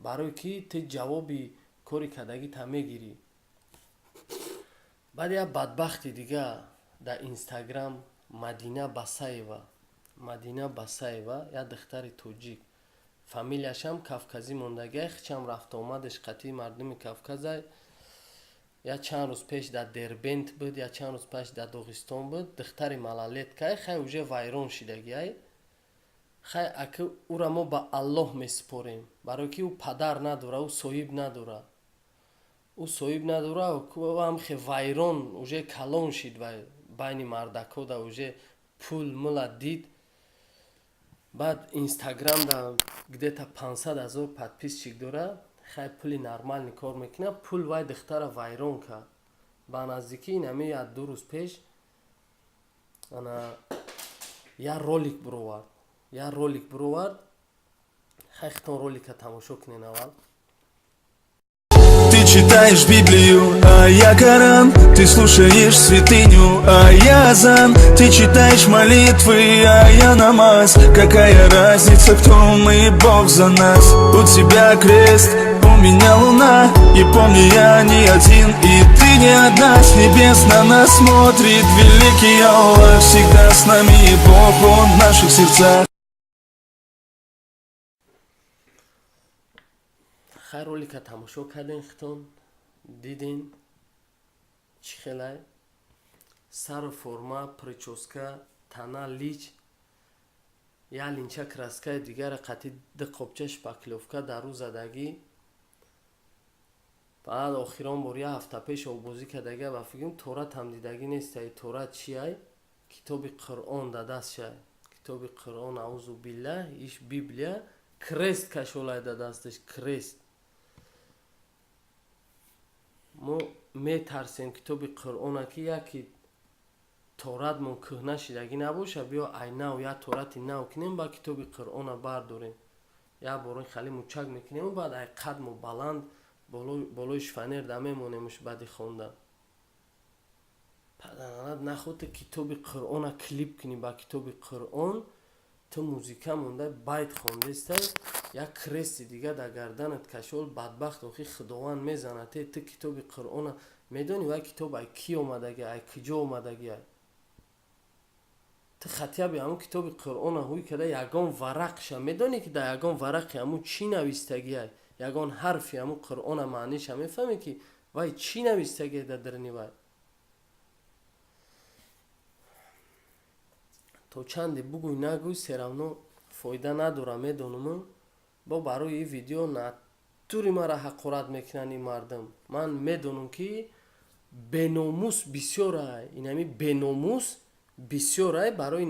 барои ки ту ҷавоби кори кардагита мегирӣ. баъд як бадбахти дига дар инстаграм Мадина Басаева, як духтари тоҷик, фамилияшам кавказӣ мондагиа, хичам рафтуомадаш қатъи мардуми Кавказай. як чанд рӯз пеш дар Дербент буд, як чанд рӯз пеш дар Доғистон буд. духтари малолеткае, хай уже вайрон шидагиай. хай ака ура мо ба Аллоҳ месупорем, барои ки ӯ падар надора, ӯ соҳиб надора. ӯ ҳамхе вайрон уже калон шид байни мардакода, уже пул мула дид. баъд инстаграм да где-то 500,000 подписчик дора. хай пули нормални кор мекуна, пул вай духтара вайрон кард. ба наздикии инами як ду рӯз пеш як ролик буровард. хай хитон ролика тамошо кунен аввал. Ты читаешь Библию, а я Коран. Ты слушаешь святыню, а я азан. Ты читаешь молитвы, а я намаз. Какая разница, кто мы, Бог за нас. У тебя крест, у меня луна. И помни, я не один, и ты не одна. С небес на нас смотрит великий Аллах. Всегда с нами Бог, Он в наших сердцах. хай ролика тамошо карден, хитон дидин чӣ хелай сару форма, прическа, тана лич, як линча краскаи дигара қатъи ду қопча шпаклёвка дар рӯ задагӣ. баъд охирон бор як ҳафта пеш овбозӣ кардагия. ба фикрам торат ҳам дидагӣ нестай. торат чиай? китоби Қуръон да дастшай. китоби Қуръон, аузу биллаҳ, иш библия. крест кашолай да дасташ, крест. мо метарсем китоби Қуръона ки яки торатмон кӯҳна шидагӣ набоша, биё ай нав як торати нав кунем, ба китоби Қуръона бардорем, як бор хали мучак мекунем, баъд ай қадму баланд болои шфанер да мемонемуш баъди хондан. падананат нахоти китоби Қуръона клип кунӣ ба китоби Қуръон. ту музика монда байт хондестай, як крести дига дар гарданат кашол, бадбахт охи худованд мезанад. ту китоби Қуръона медони вай китоб ай ки омадаги, ай куҷо омадаги. ту хатияби ҳамун китоби Қуръона ҳуй када ягон варақша медони ки дар ягон варақи ҳамун чӣ навистагиай, ягон ҳарфи ҳамун Қуръона маъниша мефаҳме ки вай чӣ навистагиай дар даруни вай. то чанде бугӯй нагӯй, серавно фоида надора, медонуму. бо барои ин видео натури мара ҳақорат мекунанд ин мардум. ман медонам ки беномус бисёрай, инами беномус бисёрай барои